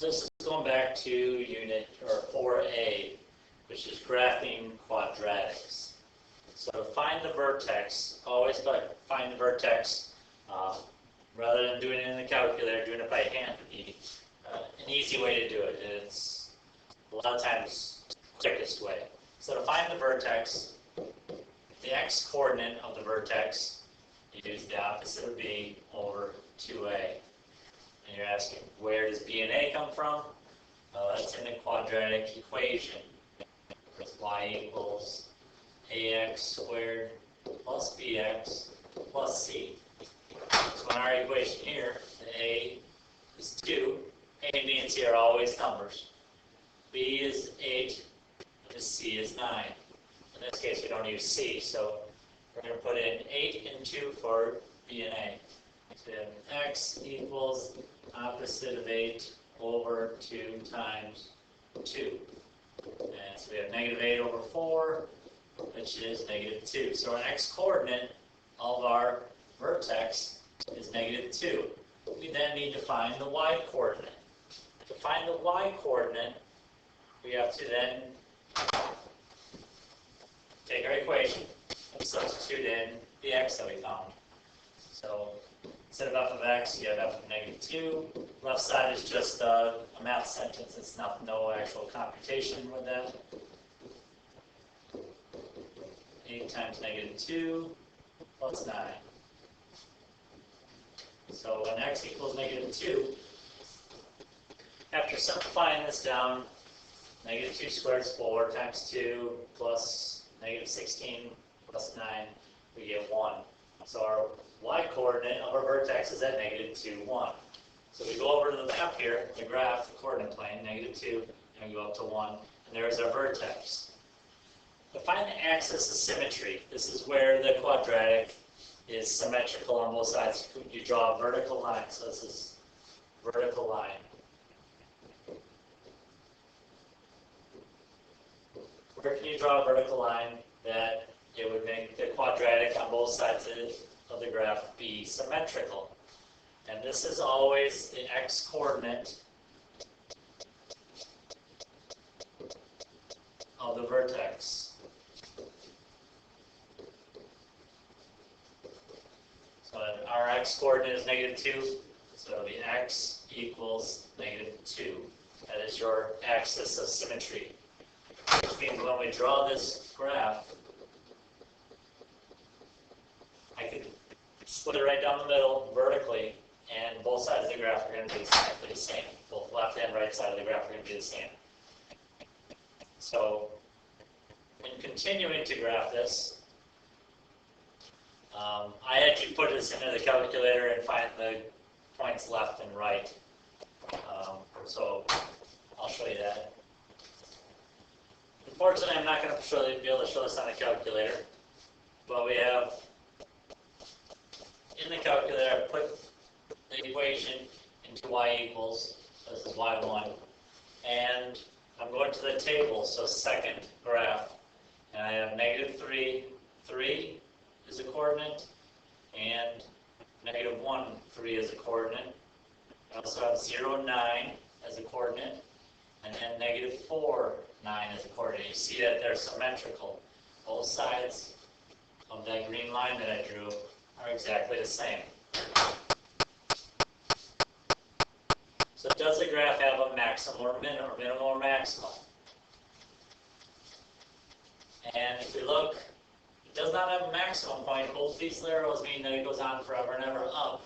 This is going back to unit or 4A, which is graphing quadratics. So to find the vertex, always find the vertex rather than doing it in the calculator, doing it by hand would be an easy way to do it. It's a lot of times the quickest way. So to find the vertex, the x-coordinate of the vertex, you use the opposite of b over 2a. And you're asking, where does b and a come from? That's in the quadratic equation. Y equals ax squared plus bx plus c. So in our equation here, the a is 2. A and b and c are always numbers. B is 8, and c is 9. In this case, we don't use c, so we're going to put in 8 and 2 for b and a. So we have x equals opposite of 8 over 2 times 2. And so we have negative 8 over 4, which is negative 2. So our x-coordinate of our vertex is negative 2. We then need to find the y-coordinate. To find the y-coordinate, we have to then take our equation and substitute in the x that we found. So instead of f of x, you have f of negative 2. Left side is just a math sentence. It's no actual computation with that. 8 times negative 2 plus 9. So when x equals negative 2, after simplifying this down, negative 2 squared is 4 times 2 plus negative 16 plus 9, we get 1. So our y-coordinate of our vertex is at negative 2, 1. So we go over to the map here, the graph, the coordinate plane, negative 2, and we go up to 1, and there's our vertex. To find the axis of symmetry, this is where the quadratic is symmetrical on both sides. You draw a vertical line, so this is vertical line. Where can you draw a vertical line that it would make the quadratic on both sides of the graph be symmetrical? And this is always the x-coordinate of the vertex. So our x-coordinate is negative 2, so it'll be x equals negative 2. That is your axis of symmetry. Which means when we draw this graph, I could split it right down the middle vertically, and both sides of the graph are going to be exactly the same. Both left and right side of the graph are going to be the same. So, in continuing to graph this, I actually put this into the calculator and find the points left and right. So, I'll show you that. Unfortunately, I'm not going to be able to show this on a calculator, but we have in the calculator, I put the equation into y equals, so this is y1, and I'm going to the table, so second graph, and I have negative 3, 3 is a coordinate, and negative 1, 3 is a coordinate. I also have 0, 9 as a coordinate, and then negative 4, 9 is a coordinate. You see that they're symmetrical. Both sides of that green line that I drew are exactly the same. So does the graph have a maximum or minimum or maximum? And if you look, it does not have a maximum point. Both these arrows mean that it goes on forever and ever up.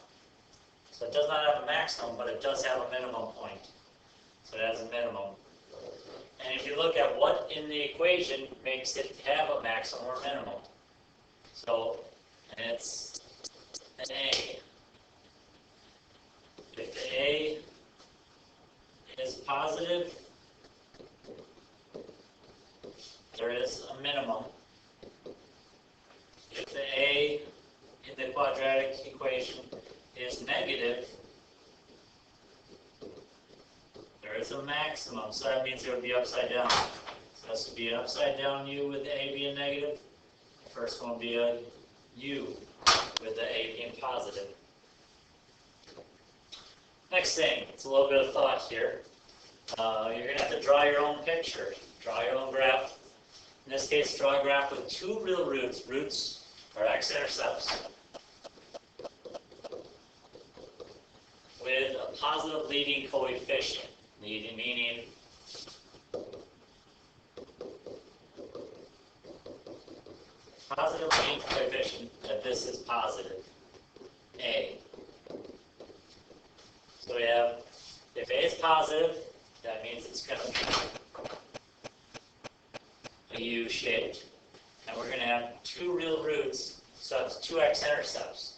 So it does not have a maximum, but it does have a minimum point. So it has a minimum. And if you look at what in the equation makes it have a maximum or minimum. So, and it's an A. If the A is positive, there is a minimum. If the A in the quadratic equation is negative, there is a maximum. So that means it would be upside down. So this would be an upside down U with the A being negative. The first one would be a U with the A being positive. Next thing, it's a little bit of thought here. You're going to have to draw your own picture, draw your own graph. In this case, draw a graph with two real roots. Roots are x-intercepts with a positive leading coefficient. Leading meaning positive leading coefficient that this is positive, A. So we have, if A is positive, that means it's going to be a U-shaped. And we're going to have two real roots, so it's two x-intercepts.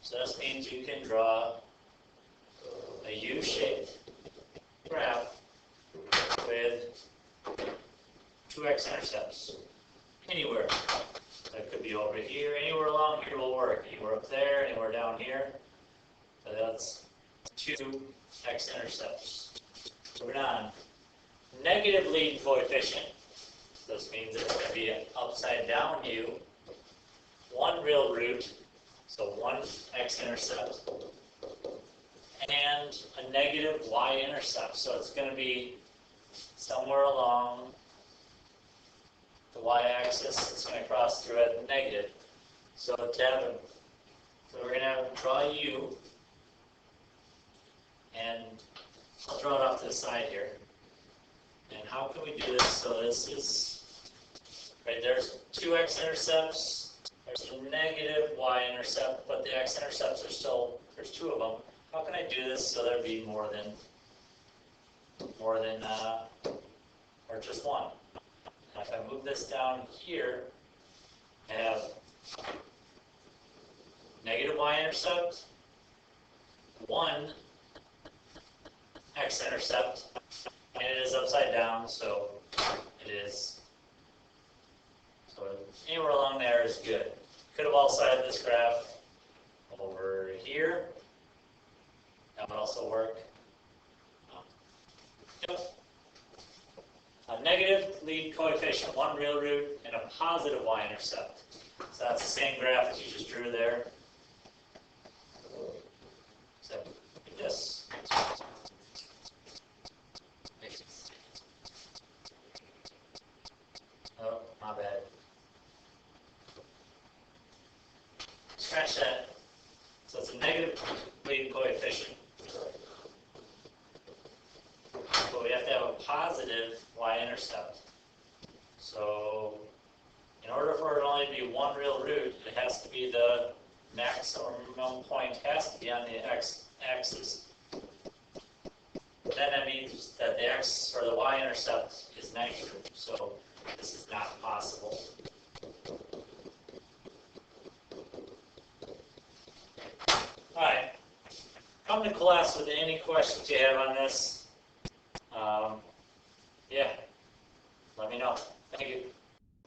So this means you can draw a U-shaped graph with two x-intercepts anywhere. That could be over here, anywhere along here will work. Anywhere up there, anywhere down here. So that's two x-intercepts. Moving on. Negative leading coefficient. This means it's going to be an upside down U. One real root, so one x-intercept. And a negative y-intercept. So it's going to be somewhere along the y-axis. It's going to cross through at negative. So we're going to have draw U. And I'll draw it off to the side here. And how can we do this? So this is, right, there's two x-intercepts. There's a negative y-intercept, but the x-intercepts are still, there's two of them. How can I do this so there'd be more than, or just one? Now if I move this down here, I have negative y-intercept, one x-intercept, and it is upside down, so it is, so anywhere along there is good. Could have also had this graph over here. That would also work. A negative lead coefficient, one real root, and a positive y-intercept. So that's the same graph that you just drew there. So this. Oh, my bad. Scratch that. So it's a negative leading coefficient. But we have to have a positive y-intercept. So in order for it to only be one real root, it has to be the maximum point has to be on the x-axis. Then that means that the x or the y-intercept is negative. So this is not possible. Alright. Come to class with any questions you have on this. Yeah, let me know. Thank you.